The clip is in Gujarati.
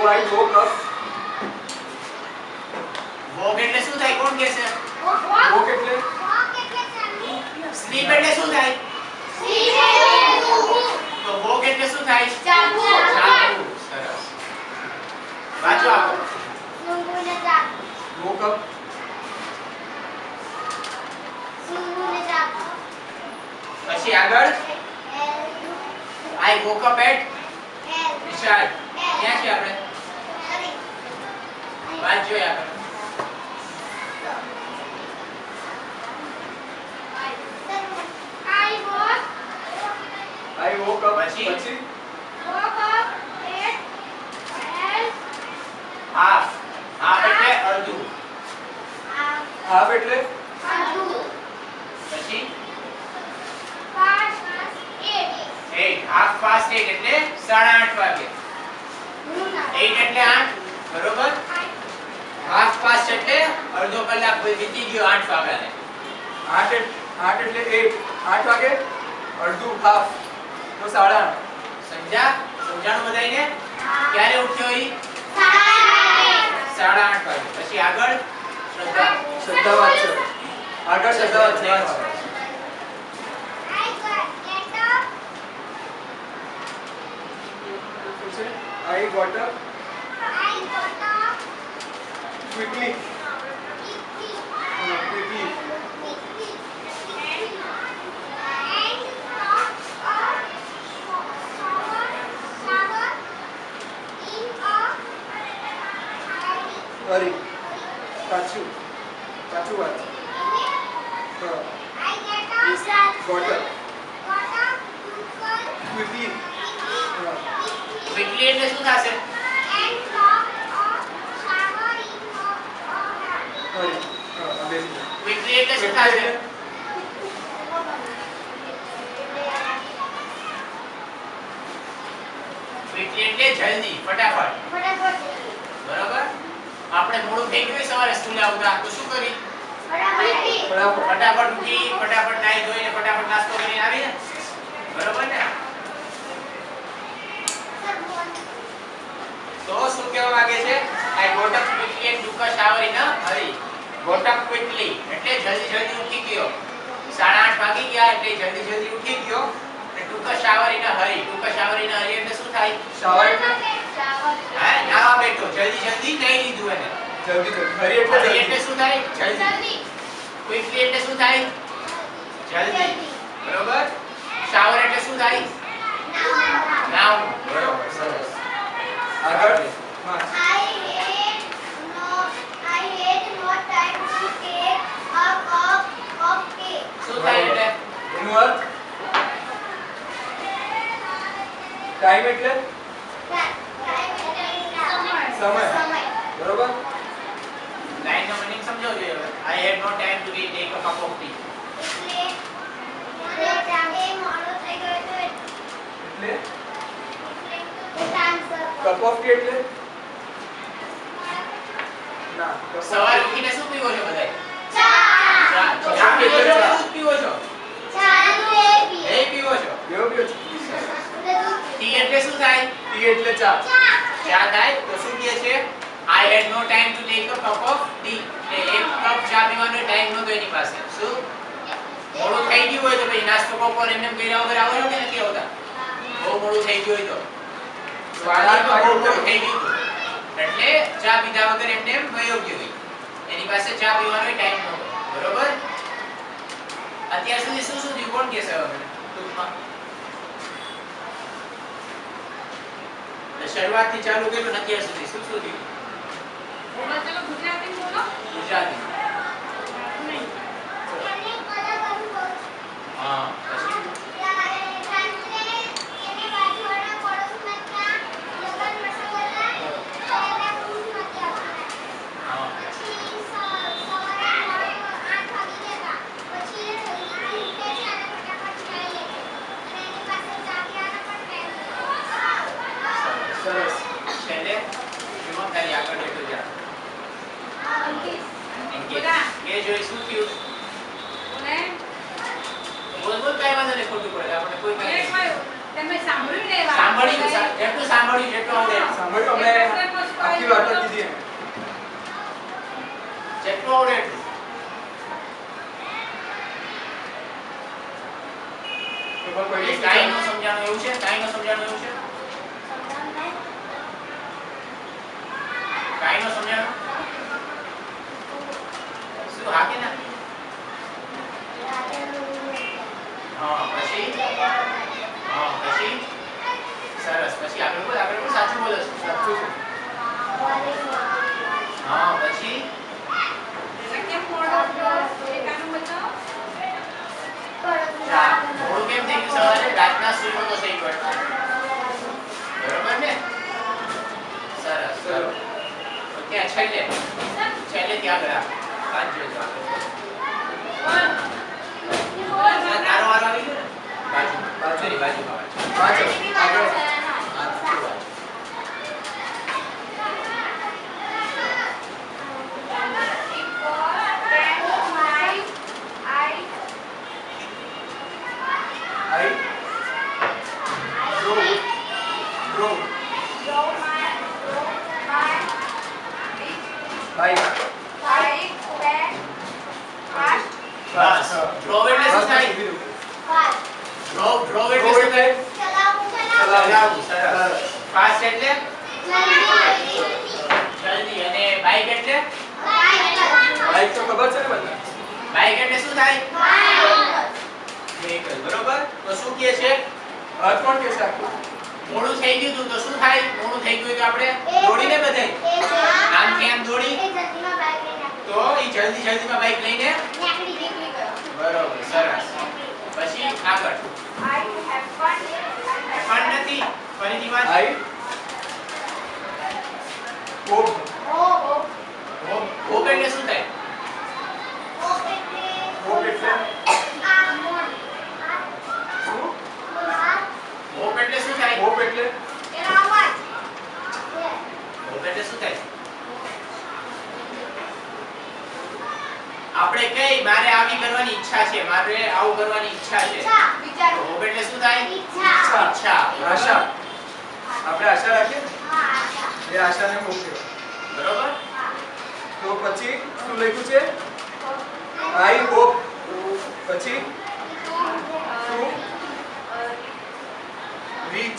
I woke up. વોક એટલે શું થાય કોણ કહેશે? Woke એટલે સ્લીપ એટલે શું થાય? તો વોક એટલે શું થાય? જાગવું. સરસ. વાંચો આપો. woke up. પછી આગળ I woke up at વિશાલ ક્યાં છે આપણે? વાંચો આગળ. I woke up. પછી? પછી હાફ. હાફ એટલે અડધું. half એટલે પછી 8 half past 8 એટલે 8:30 વાગે. 8 એટલે 8 બરોબર. half past એટલે અડધો કલાક વીતી ગયો 8 વાગ્યાને. 8 એટલે 8 વાગે અડધું half તો 8:30. સમજ્યા? સમજાણું બધાયને? ક્યારે ઉઠ્યો ઈ? 8:30 વાગે. પછી આગળ શ્રદ્ધા. શ્રદ્ધા વાંચો. આગળ શ્રદ્ધા વાંચો. I got up quickly. Quickly. Hurry. Kachu what? Got up quickly. quickly એટલે શું થશે? Hurry. Amazing. quickly એટલે શું થશે? quickly એટલે જલ્દી, ફટાફટ. બરોબર? આપણે મોડું થઈ ગયું સવારે સ્કૂલે આવતા તો શું કરી? ફટાફટ ઉઠી, ફટાફટ નાઈ ધોઈને ફટાફટ નાસ્તો કરીને આવી ને. બરોબર ને? તો શું કહેવા માંગે છે? I got up quickly and took a shower in a hurry. Got up quickly એટલે જલ્દી ઉઠી ગયો. 8:30 વાગી ગયા એટલે જલ્દી ઉઠી ગયો. અને took a shower in a hurry. Took a shower in a hurry એટલે શું થાય? Shower એટલે હા, નાવા બેઠો. જલ્દી નહીં લીધું એને. જલ્દી. Hurry hurry એટલે એટલે શું થાય? જલ્દી. quickly એટલે શું થાય? જલ્દી. બરોબર? shower એટલે શું થાય? નાવું. બરોબર, સરસ. આગળ I had no time to take a cup of tea. શું થાય એટલે? એનું અર્થ ટાઈમ એટલે સમય. બરોબર. લાઈનનો મીનિંગ સમજો જોઈએ હવે. I had no time to take a cup of tea. એટલે કપ ઓફ ટી એટલે ના સવારે ઉઠીને શું પીવો છો બધાય? ચા. ચા પીવો છો કે દૂધ પીવો છો? ચા એ પીવો છો. બેવ પીઓ છો. ટી એટલે શું થાય? ટી એટલે ચા. ચા થાય તો શું કહે છે? I had no time to take a cup of tea. એટલે એક કપ ચા પીવાનો ટાઈમ નહોતો એની પાસે. શું? મોડું થઈ ગયું હોય તો પછી નાસ્તો બપોર એમને કર્યા વગર આવો છો કે નથી આવતા? બહુ મોડું થઈ ગયું હોય તો વાળામાં બહુ મોડું થઈ ગયું હતું. એટલે ચા પીધા વગર એમને એમ વયો ગયો હોય. એની પાસે ચા પીવાનો ટાઈમ નહોતો. બરોબર? અત્યાર સુધી શું થયું કોણ કહેશે હવે ટૂંકમાં? શરૂઆતથી ચાલુ કર્યું ને અત્યાર સુધી શું થયું? ગુજરાતી. હા પછી સરસ. છેલ્લે ઈમાનદારી આગળ લેતો જા. કે જોઈ શું થયું? બોલ કાઈ વાંધો નહીં, ખોટું પડે આપણે કોઈ કાઈ તમે સાંભળ્યું ને સાંભળ્યું જેટલું આવડે સાંભળ્યું અમે આખી વાતો કીધી એને. જેટલું આવડે એટલું. ખબર પડી એ કાંઈ ન સમજાણું એવું છે? કાંઈ ન સમજાણું એવું છે? કાંઈ ન સમજાણું? શું હા કે ના? હા પછી સરસ. પછી આગળ બોલ સાચું બોલો છો. સાચું છે. હા પછી મોડું કેમ થઈ ગયું સવારે? રાતના સૂઈ નતો થઈ ગયો. બરોબર ને? સરસ. ચલો ત્યાં છેલ્લે ત્યાં આગળ વાંચજો તો આગળ તારો વારો આવી ગયો ને બાજુમાં વાંચો. આગળ. આઈ ડ્રો બાઈક. બસ ડ્રોવ એટલે શું થાય? ડ્રોવ એટલે શું થાય? ચલાવવું. સરસ. ફાસ્ટ એટલે જલ્દી. અને બાઇક એટલે? બાઈક તો ખબર છે ને બધા. બાઇક એટલે શું થાય? વ્હીકલ. બરોબર. તો શું કહે છે? અર્થ કોણ કહેશે આખું? મોડું થઈ ગયું હતું તો શું થાય? મોડું થઈ ગયું તો આપણે દોડીને બધાય આમથી આમ દોડી તો એ જલ્દીમાં બાઇક લઈને બરોબર. સરસ. પછી આગળ પણ નથી. ફરીથી વાત. I hope. હોપ એટલે શું થાય? હોપ એટલે શું? હોપ એટલે શું થાય? હોપ એટલે હોપ એટલે શું થાય? આપણે કઈ મારે આવી કરવાની ઈચ્છા છે, મારે આવું કરવાની ઈચ્છા છે. તો હોપ એટલે શું થાય? ઈચ્છા. આશા. આપણે આશા રાખીએ ને? એ આશાને હોપ કહેવાય. બરોબર. તો પછી શું લખ્યું છે? I hope. પછી ટુ રીચ